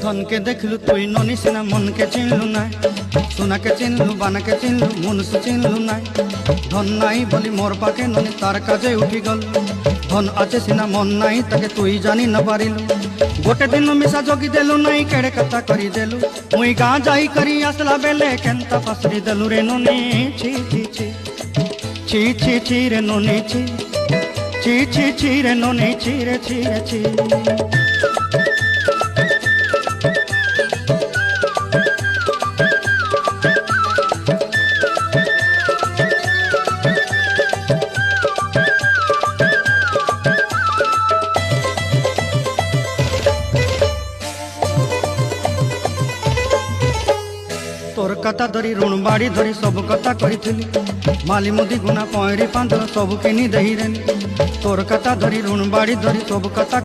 धन के देखलु तुई ननी सिना मन के चिन्हलु ना सोना के चिन्हलु बाना के चिन्हलु मुनुष चिन्हलु ना धन नाई बोली मोर पाके ननी तार काजे उठी गल धन आचे सिना मन नाई ताके तुई जानी न पारिलु गोटे दिन मिसा जोगी देलु नाई केड़े कथा करी देलु मुई गाँ जाई करी आसला बेले केंता पसरी देलु रे ननी छी छी छी छी छी छी रे ननी छी छी छी छी रे ननी छी रे छी रे छी तोर कथा धरी ऋण बाड़ी धरी सब कथा करी माली मुदी गुना पईड़ी पांद सब किनी दही रे तोर कथा धरी ऋण बाड़ी धरी सब कथा